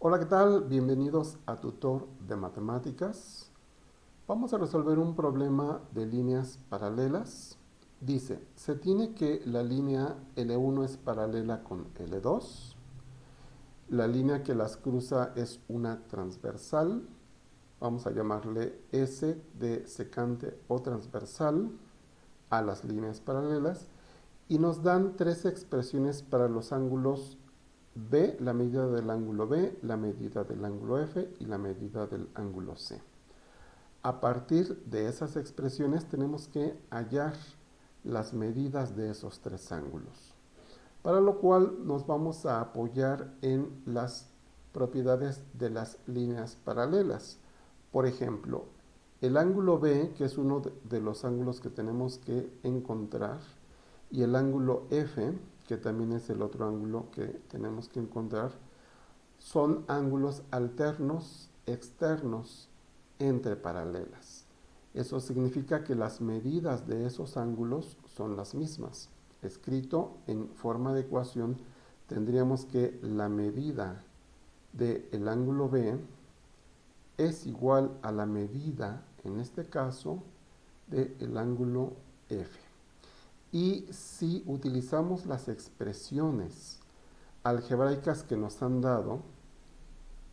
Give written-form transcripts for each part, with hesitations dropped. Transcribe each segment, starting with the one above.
Hola, ¿qué tal? Bienvenidos a Tutor de Matemáticas. Vamos a resolver un problema de líneas paralelas. Dice, se tiene que la línea L1 es paralela con L2. La línea que las cruza es una transversal. Vamos a llamarle S de secante o transversal a las líneas paralelas. Y nos dan tres expresiones para los ángulos B, la medida del ángulo B, la medida del ángulo F y la medida del ángulo C. A partir de esas expresiones tenemos que hallar las medidas de esos tres ángulos, para lo cual nos vamos a apoyar en las propiedades de las líneas paralelas. Por ejemplo, el ángulo B, que es uno de los ángulos que tenemos que encontrar, y el ángulo F, que también es el otro ángulo que tenemos que encontrar, son ángulos alternos externos entre paralelas. Eso significa que las medidas de esos ángulos son las mismas. Escrito en forma de ecuación, tendríamos que la medida del ángulo B es igual a la medida, en este caso, del ángulo F. Y si utilizamos las expresiones algebraicas que nos han dado,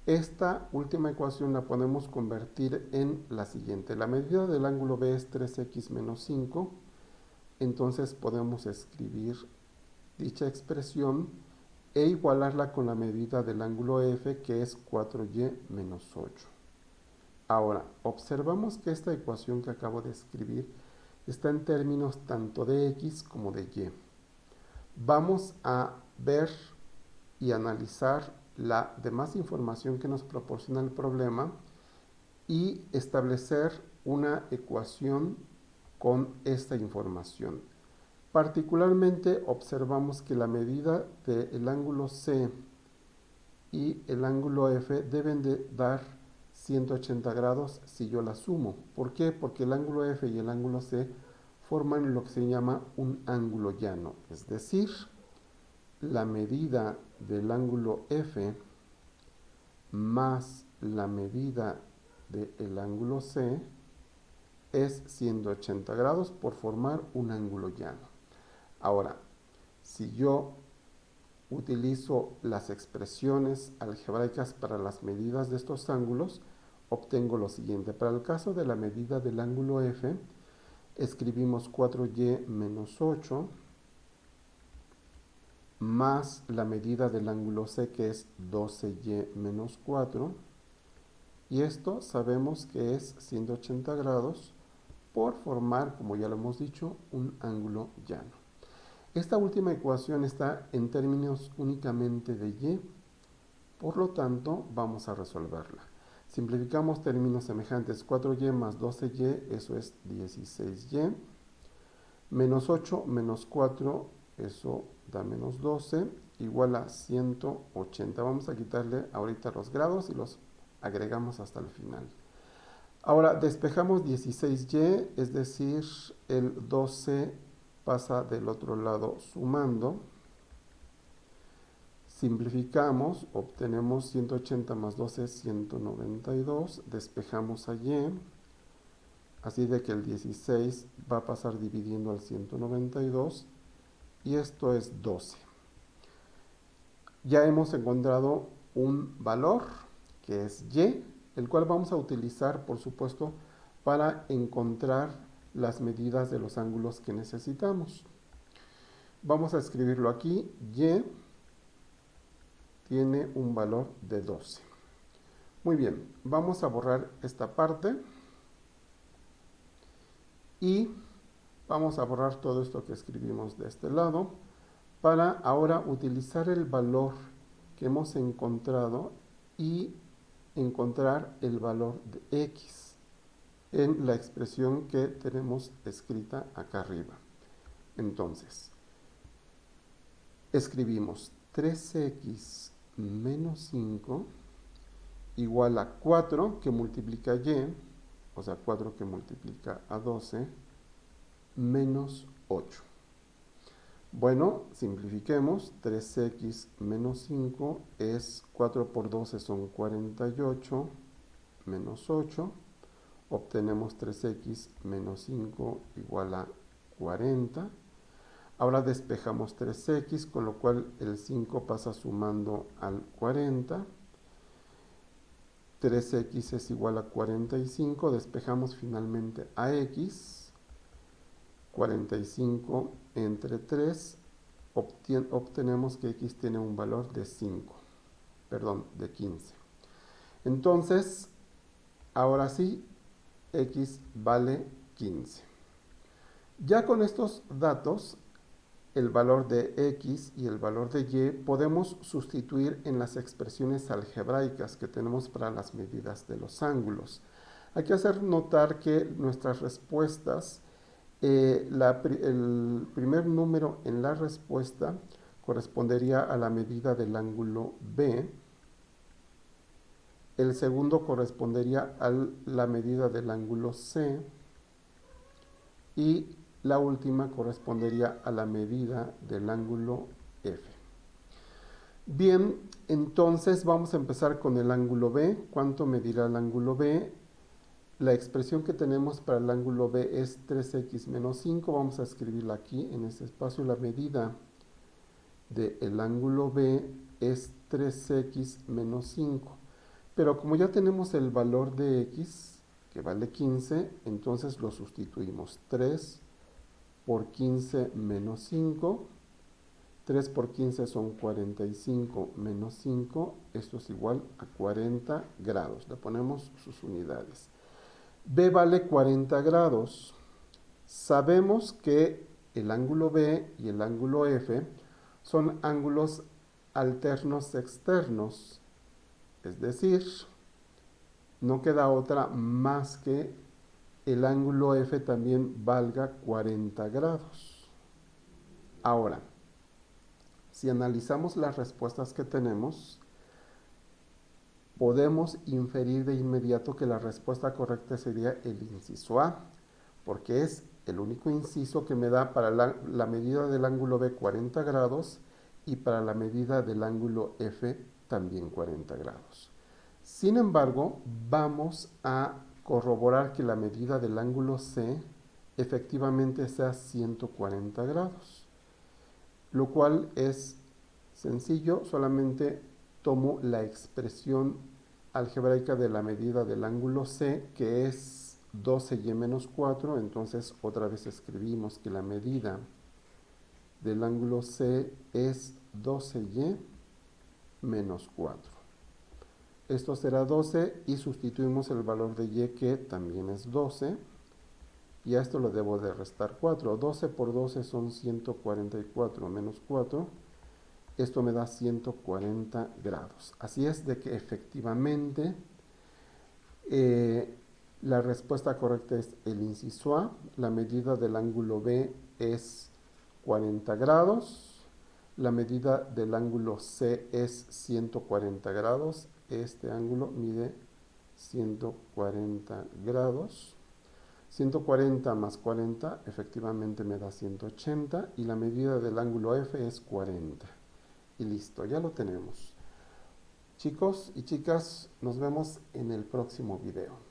esta última ecuación la podemos convertir en la siguiente. La medida del ángulo B es 3x menos 5. Entonces podemos escribir dicha expresión e igualarla con la medida del ángulo F, que es 4y menos 8. Ahora, observamos que esta ecuación que acabo de escribir está en términos tanto de x como de y. Vamos a ver y analizar la demás información que nos proporciona el problema y establecer una ecuación con esta información. Particularmente observamos que la medida del ángulo C y el ángulo F deben de dar 180 grados si yo la sumo. ¿Por qué? Porque el ángulo F y el ángulo C forman lo que se llama un ángulo llano, es decir, la medida del ángulo F más la medida del ángulo C es 180 grados por formar un ángulo llano. Ahora, si yo utilizo las expresiones algebraicas para las medidas de estos ángulos, obtengo lo siguiente. Para el caso de la medida del ángulo F, escribimos 4y menos 8 más la medida del ángulo C, que es 12y menos 4, y esto sabemos que es 180 grados por formar, como ya lo hemos dicho, un ángulo llano. Esta última ecuación está en términos únicamente de y, por lo tanto vamos a resolverla. Simplificamos términos semejantes. 4y más 12y, eso es 16y, menos 8 menos 4, eso da menos 12, igual a 180. Vamos a quitarle ahorita los grados y los agregamos hasta el final. Ahora despejamos 16y, es decir, el 12 pasa del otro lado sumando. Simplificamos, obtenemos 180 más 12, 192, despejamos a y, así de que el 16 va a pasar dividiendo al 192, y esto es 12. Ya hemos encontrado un valor, que es y, el cual vamos a utilizar, por supuesto, para encontrar las medidas de los ángulos que necesitamos. Vamos a escribirlo aquí. Y tiene un valor de 12. Muy bien, vamos a borrar esta parte y vamos a borrar todo esto que escribimos de este lado para ahora utilizar el valor que hemos encontrado y encontrar el valor de x en la expresión que tenemos escrita acá arriba. Entonces, escribimos 3x menos 5 igual a 4 que multiplica y, o sea, 4 que multiplica a 12, menos 8. Bueno, simplifiquemos. 3x menos 5 es 4 por 12 son 48, menos 8. Obtenemos 3x menos 5 igual a 40. Ahora despejamos 3x, con lo cual el 5 pasa sumando al 40. 3x es igual a 45. Despejamos finalmente a x. 45 entre 3. Obtenemos que x tiene un valor de 5. Perdón, de 15. Entonces, ahora sí, x vale 15. Ya con estos datos, el valor de x y el valor de y podemos sustituir en las expresiones algebraicas que tenemos para las medidas de los ángulos. Hay que hacer notar que nuestras respuestas, el primer número en la respuesta correspondería a la medida del ángulo B, el segundo correspondería a la medida del ángulo C y la última correspondería a la medida del ángulo F. Bien, entonces vamos a empezar con el ángulo B. ¿Cuánto medirá el ángulo B? La expresión que tenemos para el ángulo B es 3x menos 5. Vamos a escribirla aquí en este espacio. La medida del ángulo B es 3x menos 5. Pero como ya tenemos el valor de x, que vale 15, entonces lo sustituimos. 3 por 15 menos 5. 3 por 15 son 45 menos 5. Esto es igual a 40 grados. Le ponemos sus unidades. B vale 40 grados. Sabemos que el ángulo B y el ángulo F son ángulos alternos externos. Es decir, no queda otra más que el ángulo F también valga 40 grados. Ahora, si analizamos las respuestas que tenemos, podemos inferir de inmediato que la respuesta correcta sería el inciso A, porque es el único inciso que me da para la medida del ángulo B 40 grados y para la medida del ángulo F también 40 grados. Sin embargo, vamos a corroborar que la medida del ángulo C efectivamente sea 140 grados, lo cual es sencillo. Solamente tomo la expresión algebraica de la medida del ángulo C, que es 12y menos 4, entonces otra vez escribimos que la medida del ángulo C es 12y menos 4. Esto será 12 y sustituimos el valor de y, que también es 12, y a esto le debo de restar 4. 12 por 12 son 144 menos 4. Esto me da 140 grados. Así es de que efectivamente la respuesta correcta es el inciso A. La medida del ángulo B es 40 grados. La medida del ángulo C es 140 grados. Este ángulo mide 140 grados. 140 más 40 efectivamente me da 180 y la medida del ángulo F es 40. Y listo, ya lo tenemos. Chicos y chicas, nos vemos en el próximo video.